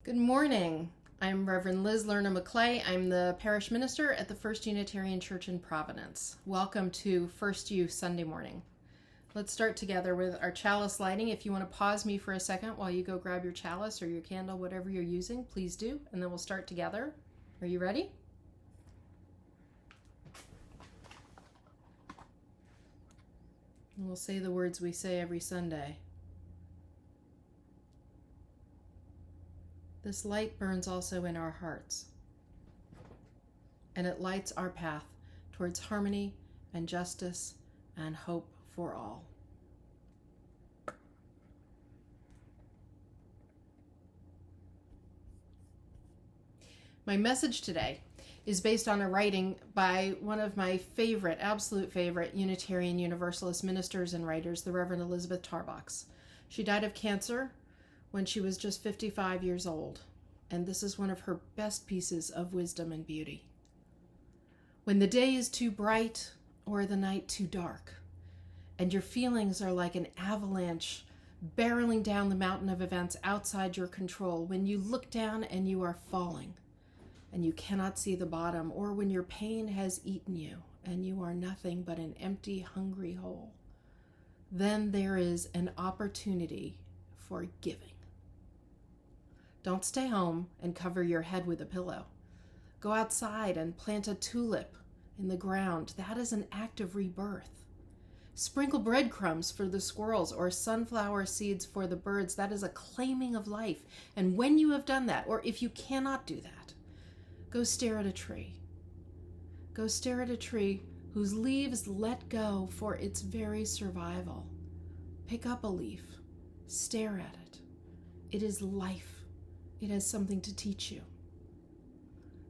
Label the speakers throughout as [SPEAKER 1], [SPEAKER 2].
[SPEAKER 1] Good morning. I'm Reverend Liz Lerner McClay. I'm the parish minister at the First Unitarian Church in Providence. Welcome to First U Sunday morning. Let's start together with our chalice lighting. If you want to pause me for a second while you go grab your chalice or your candle, whatever you're using, please do, and then we'll start together. Are you ready? And we'll say the words we say every Sunday. This light burns also in our hearts, and it lights our path towards harmony and justice and hope for all. My message today is based on a writing by one of my favorite, absolute favorite Unitarian Universalist ministers and writers, the Reverend Elizabeth Tarbox. She died of cancer when she was just 55 years old, and this is one of her best pieces of wisdom and beauty. When the day is too bright or the night too dark, and your feelings are like an avalanche barreling down the mountain of events outside your control, when you look down and you are falling, and you cannot see the bottom, or when your pain has eaten you, and you are nothing but an empty, hungry hole, then there is an opportunity for giving. Don't stay home and cover your head with a pillow. Go outside and plant a tulip in the ground. That is an act of rebirth. Sprinkle breadcrumbs for the squirrels or sunflower seeds for the birds. That is a claiming of life. And when you have done that, or if you cannot do that, go stare at a tree. Go stare at a tree whose leaves let go for its very survival. Pick up a leaf. Stare at it. It is life. It has something to teach you.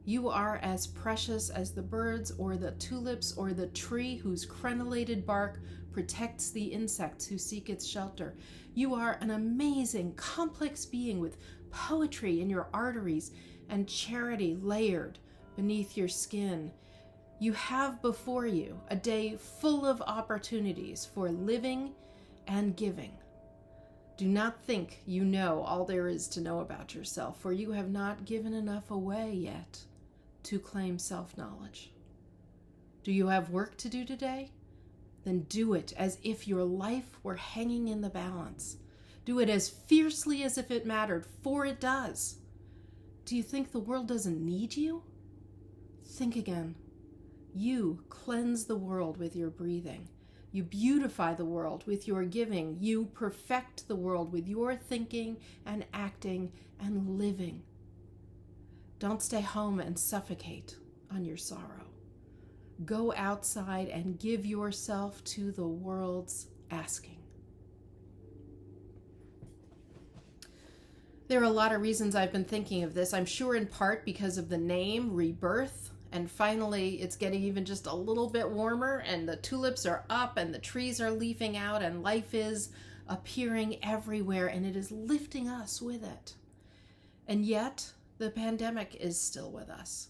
[SPEAKER 1] You are as precious as the birds or the tulips or the tree whose crenellated bark protects the insects who seek its shelter. You are an amazing, complex being with poetry in your arteries and charity layered beneath your skin. You have before you a day full of opportunities for living and giving. Do not think you know all there is to know about yourself, for you have not given enough away yet to claim self-knowledge. Do you have work to do today? Then do it as if your life were hanging in the balance. Do it as fiercely as if it mattered, for it does. Do you think the world doesn't need you? Think again. You cleanse the world with your breathing. You beautify the world with your giving. You perfect the world with your thinking and acting and living. Don't stay home and suffocate on your sorrow. Go outside and give yourself to the world's asking. There are a lot of reasons I've been thinking of this. I'm sure in part because of the name, Rebirth. And finally, it's getting even just a little bit warmer, and the tulips are up, and the trees are leafing out, and life is appearing everywhere, and it is lifting us with it. And yet, the pandemic is still with us.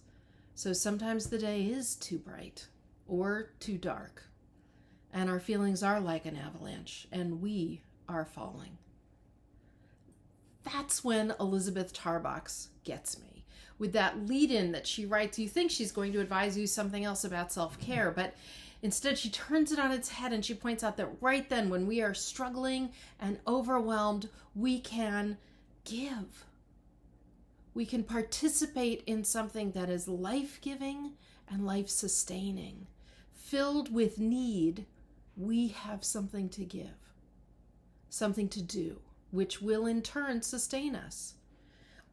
[SPEAKER 1] So sometimes the day is too bright or too dark, and our feelings are like an avalanche, and we are falling. That's when Elizabeth Tarbox gets me. With that lead-in that she writes, you think she's going to advise you something else about self-care, but instead she turns it on its head and she points out that right then, when we are struggling and overwhelmed, we can give. We can participate in something that is life-giving and life-sustaining. Filled with need, we have something to give, something to do, which will in turn sustain us.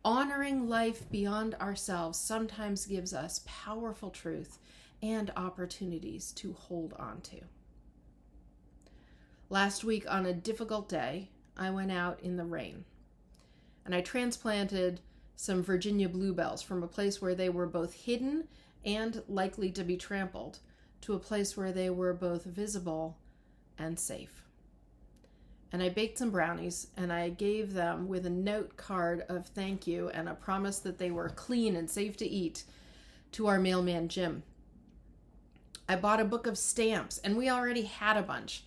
[SPEAKER 1] Honoring life beyond ourselves sometimes gives us powerful truth and opportunities to hold on to. Last week on a difficult day, I went out in the rain and I transplanted some Virginia bluebells from a place where they were both hidden and likely to be trampled to a place where they were both visible and safe. And I baked some brownies, and I gave them with a note card of thank you and a promise that they were clean and safe to eat to our mailman, Jim. I bought a book of stamps, and we already had a bunch.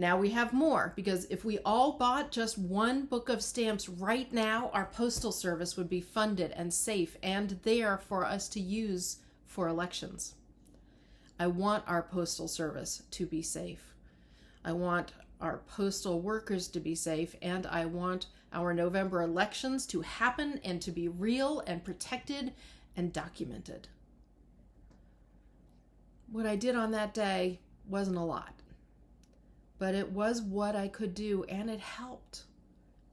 [SPEAKER 1] Now we have more, because if we all bought just one book of stamps right now, our postal service would be funded and safe and there for us to use for elections. I want our postal service to be safe. I want our postal workers to be safe, and I want our November elections to happen and to be real and protected and documented. What I did on that day wasn't a lot, but it was what I could do, and it helped.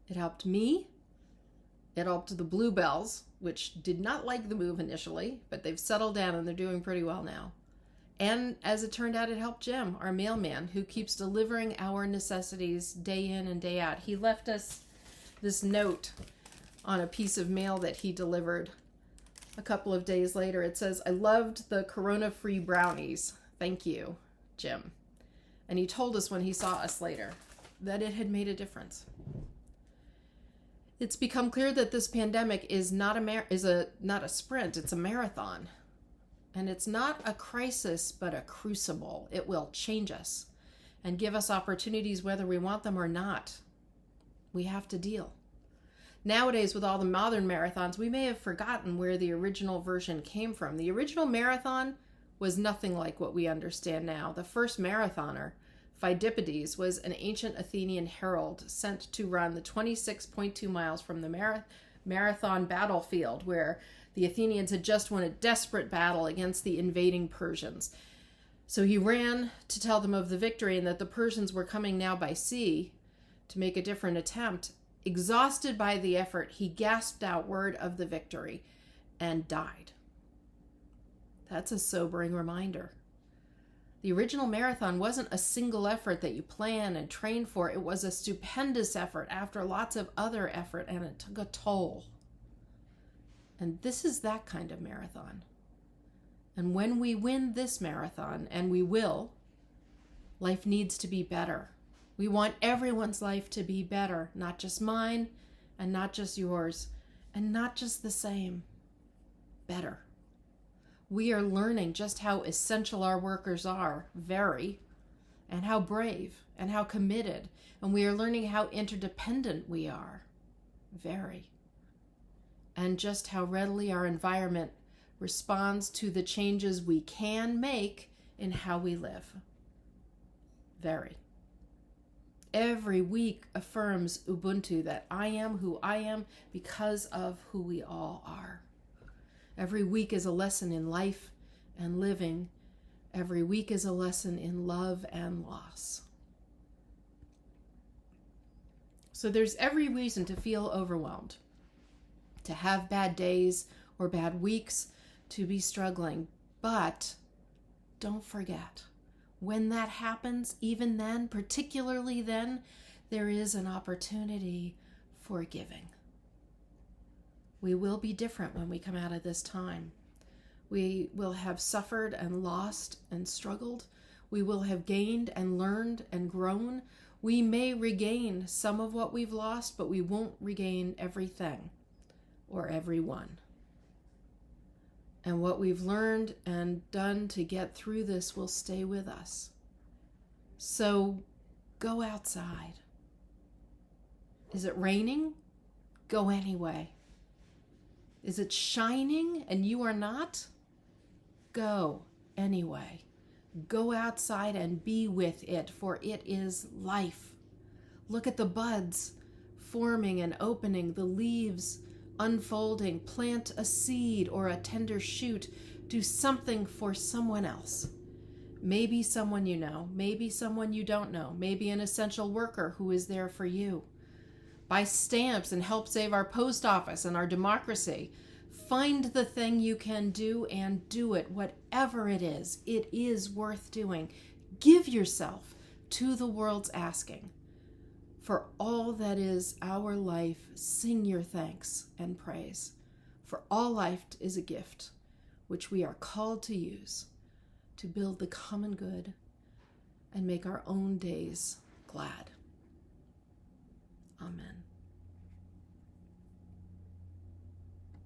[SPEAKER 1] It helped me. It helped the Bluebells, which did not like the move initially, but they've settled down and they're doing pretty well now. And as it turned out, it helped Jim, our mailman, who keeps delivering our necessities day in and day out. He left us this note on a piece of mail that he delivered a couple of days later. It says, "I loved the corona-free brownies. Thank you, Jim." And he told us when he saw us later that it had made a difference. It's become clear that this pandemic is not a sprint, it's a marathon. And it's not a crisis, but a crucible. It will change us and give us opportunities whether we want them or not. We have to deal. Nowadays, with all the modern marathons, we may have forgotten where the original version came from. The original marathon was nothing like what we understand now. The first marathoner, Pheidippides, was an ancient Athenian herald sent to run the 26.2 miles from the marathon battlefield, where the Athenians had just won a desperate battle against the invading Persians. So he ran to tell them of the victory and that the Persians were coming now by sea to make a different attempt. Exhausted by the effort, he gasped out word of the victory and died. That's a sobering reminder. The original marathon wasn't a single effort that you plan and train for. It was a stupendous effort after lots of other effort, and it took a toll. And this is that kind of marathon. And when we win this marathon, and we will, life needs to be better. We want everyone's life to be better, not just mine, and not just yours, and not just the same. Better. We are learning just how essential our workers are, very, and how brave, and how committed, and we are learning how interdependent we are, very. And just how readily our environment responds to the changes we can make in how we live. Very. Every week affirms Ubuntu that I am who I am because of who we all are. Every week is a lesson in life and living. Every week is a lesson in love and loss. So there's every reason to feel overwhelmed, to have bad days or bad weeks, to be struggling. But don't forget, when that happens, even then, particularly then, there is an opportunity for giving. We will be different when we come out of this time. We will have suffered and lost and struggled. We will have gained and learned and grown. We may regain some of what we've lost, but we won't regain everything or everyone. And what we've learned and done to get through this will stay with us. So go outside. Is it raining? Go anyway. Is it shining and you are not? Go anyway. Go outside and be with it, for it is life. Look at the buds forming and opening, the leaves unfolding. Plant a seed or a tender shoot. Do something for someone else. Maybe someone you know, maybe someone you don't know, maybe an essential worker who is there for you. Buy stamps and help save our post office and our democracy. Find the thing you can do and do it, whatever it is worth doing. Give yourself to the world's asking. For all that is our life, sing your thanks and praise. For all life is a gift, which we are called to use to build the common good and make our own days glad. Amen.